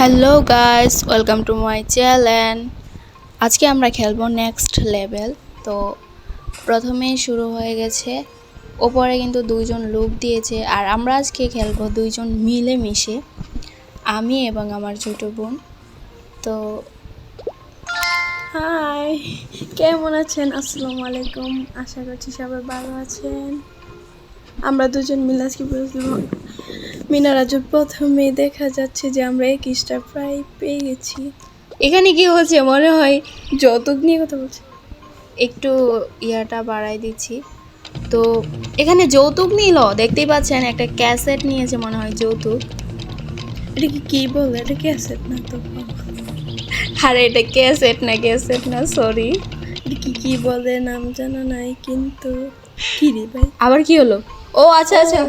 Hello guys, welcome to my channel. আজকে আমরা খেলবো নেক্সট লেভেল। তো প্রথমেই শুরু হয়ে গেছে, ওপরে কিন্তু দুইজন লোক দিয়েছে। আর আমরা আজকে খেলবো দুইজন মিলেমিশে, আমি এবং আমার ছোটো বোন। তো হাই, কেমন আছেন? আসসালামু আলাইকুম। আশা করছি সবাই ভালো আছেন। আমরা দুজন মিলে আজকে মিনারাজুর প্রথমে দেখা যাচ্ছে যে আমরা 21টা প্রায় পেয়ে গেছি। এখানে কি হচ্ছে মনে হয় যৌতুক নিয়ে কথা বলছি। একটু ইয়াটা বাড়াই দিচ্ছি। তো এখানে যৌতুক নিল, দেখতেই পাচ্ছেন একটা ক্যাসেট নিয়েছে মনে হয় যৌতুক। এটা কি বলে? এটা ক্যাসেট না তো? আরে এটা ক্যাসেট না, সরি। এটা কি বলে নাম জানা নাই, কিন্তু কি রে ভাই? আবার কি হলো? ও আচ্ছা আচ্ছা,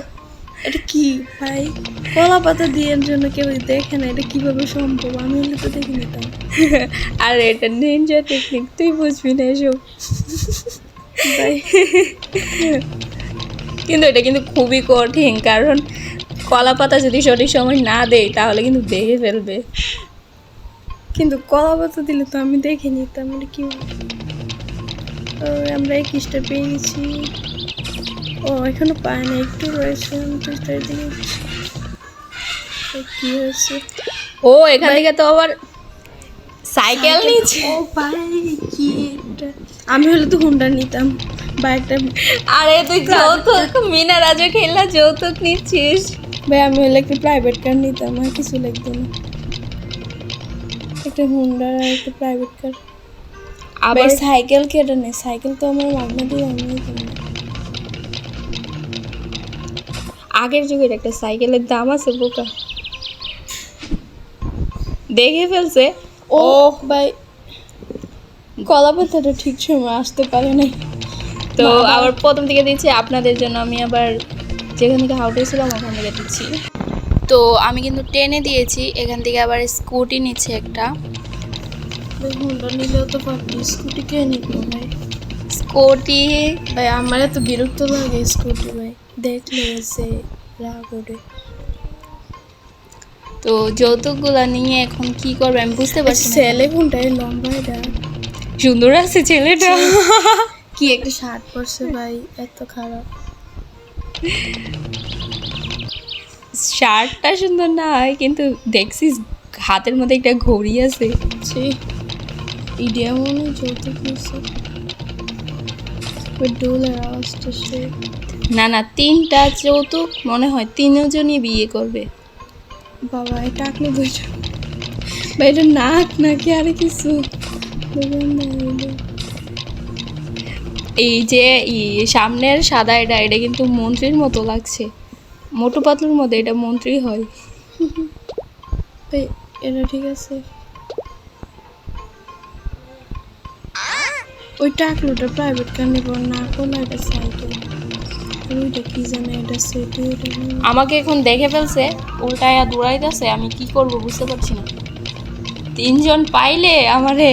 এটা কি ভাই? কলা পাতা দিয়ে জন্য কেউ দেখে না, এটা কিভাবে সম্ভব? আমি হলে তো দেখে নিতাম। আর এটা নিনজা টেকনিক, তুই বুঝবি না এসব ভাই কিন্তু এটা কিন্তু খুবই কঠিন, কারণ কলা পাতা যদি সঠিক সময় না দেয় তাহলে কিন্তু দেখে ফেলবে। কিন্তু কলা পাতা দিলে তো আমি দেখে নিতাম। এটা কি? আমরা 21টা পেয়ে গেছি। ও এখনো পায় না, একটু রয়েছে। কি হয়েছে? ও এখান থেকে তো আবার সাইকেল নিচ্ছে। ও ভাই, কি এটা? আমি হলে তো হুন্ডা নিতাম বাইকটা। আরে তুই যৌতুক, মিনারাজও খেললা যৌতুক নিচ্ছিস। ভাই আমি হলে একটা প্রাইভেট কার নিতাম, আর কিছু লাগতো না। একটা হুন্ডা আর একটা প্রাইভেট কার। আবার সাইকেল কেটে নেই, সাইকেল তো আমার মাগনা দিয়ে আমি নিতাম না। আগের যুগের একটা সাইকেলের দাম আছে বোকা, দেখে ফেলছে। ও ভাই, কলা পাতাটা ঠিক সময় আসতে পারে নাই। তো আবার প্রথম থেকে দিচ্ছি আপনাদের জন্য। আমি আবার যেখান থেকে হাউটেছিলাম ওখান থেকে দিচ্ছি। তো আমি কিন্তু টেনে দিয়েছি, এখান থেকে আবার স্কুটি নিচ্ছে একটা। ভাই হুন্ডা নিলেও তো পারবি, স্কুটি কে নিত ভাই? স্কুটি ভাই আমার এত বিরক্ত লাগে স্কুটি, ভাই দেখলে এসে রাগ ওঠে। তো যৌতুকগুলা নিয়ে এখন কি করবে আমি বুঝতে পারছি না। ছেলে কোনটাই লম্বা, এটা সুন্দর আছে ছেলেটা। কি একটা শার্ট পরছে ভাই, এত খারাপ। শার্টটা সুন্দর না হয়, কিন্তু দেখছিস হাতের মধ্যে একটা ঘড়ি আছে। ইডিয়া মনে যৌতুক নিচ্ছে। ওই ডোলের আওয়াজটা সে। না না, 3টা যৌতুক মনে হয়, 3জনই বিয়ে করবে। বাবা এটা আঁকলে দুইজন। ভাই এটা নাক নাকি আর কিছু? এই যে সামনের সাদা, এটা কিন্তু মন্ত্রীর মতো লাগছে। মোটু পাতলুর মধ্যে এটা মন্ত্রী হয়। ভাই এটা ঠিক আছে। ওই টাকলুটা প্রাইভেট কার নিব না, কোন এটা সাইকেল। ওইটা কি জানে, এটা সেটি। আমাকে এখন দেখে ফেলছে, উল্টায়া দৌড়াইতেছে, আমি কি করব বুঝতে পারছি না। 3জন পাইলে আমারে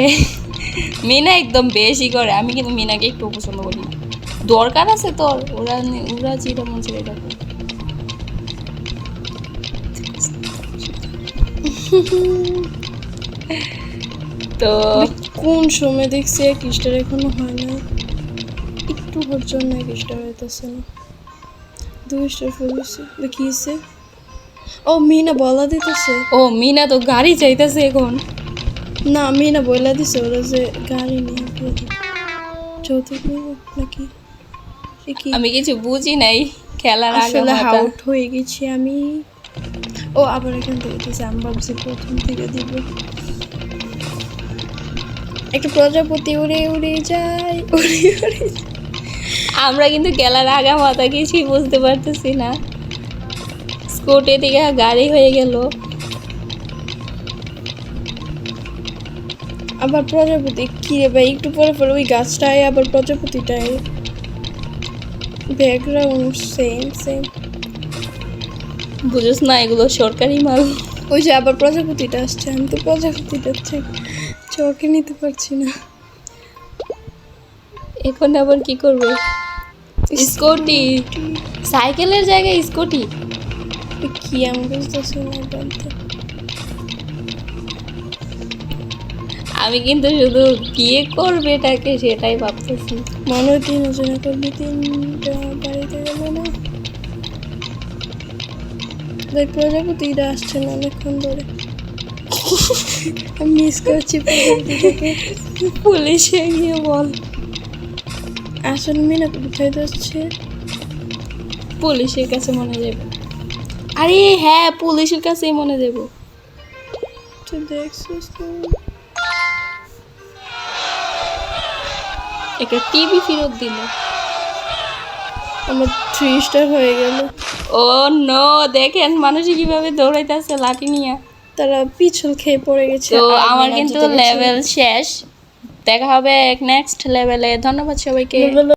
মিনা একদম বেশি করে। আমি কিন্তু মিনাকে একটু পছন্দ করি না। দরকার আছে তোর, ওরা যেটা মন ছিল এটা কর। তো কোন সময় দেখছি 21টার এখনো হয় না, একটু ওর জন্য 21টা হইতেছে না। 2 স্টার ফেলেছে দেখিয়েছে। ও মিনা বলা দিতেছে। ও মিনা তো গাড়ি চাইতেছে এখন। না মিনা বলা দিছে ওরা যে গাড়ি নিয়ে যৌতুক নেব নাকি। আমি কিছু বুঝি নাই খেলার আগে। আসলে আউট হয়ে গেছি আমি। ও আবার এখান থেকে দিয়েছে, আমি ভাবছি প্রথম থেকে দিব। একটা প্রজাপতি উড়ে উড়ে যায়, উড়ে উড়ে। আমরা কিন্তু খেলার আগা মাথা কিছুই বুঝতে পারতেছি না। স্কুটি থেকে গাড়ি হয়ে গেল। আবার প্রজাপতি কি রে ভাই, একটু পরে পরে ওই গাছটায় আবার প্রজাপতিটায় ব্যাকগ্রাউন্ড সেম। বুঝোস না এগুলো সরকারি মাল। ওই যে আবার প্রজাপতিটা আসছে, আমি তো প্রজাপতিটা চোখে নিতে পারছি না। এখন আবার কি করবে? স্কুটি, সাইকেলের জায়গায় স্কুটি। কি আমি বুঝতেছি না। আমি কিন্তু শুধু বিয়ে করবে এটাকে সেটাই ভাবতেছি। মনে হয় 3 জনে করবি, 3টা বাড়িতে গেল না। দেখ প্রজাপতিটা আসছে না অনেকক্ষণ ধরে। আমি মিস করছি প্রজাপতিটাকে। পুলিশে গিয়ে বল। আসলে মিনা কোথায় যাচ্ছে? পুলিশের কাছে মনে যাবে। আরে হ্যাঁ, পুলিশের কাছেই মনে যাব। তুই দেখছিস তো? একটা টিভি ফেরত দিল। আমার 3 স্টার হয়ে গেল। ও নো, দেখেন মানুষ কিভাবে দৌড়াইতেছে লাঠি নিয়ে। তারা পিছল খেয়ে পড়ে গেছে। তো আর আমার মিনা কিন্তু জিতে গেছে। লেভেল শেষ। দেখা হবে নেক্সট লেভেলে। ধন্যবাদ সবাইকে। Level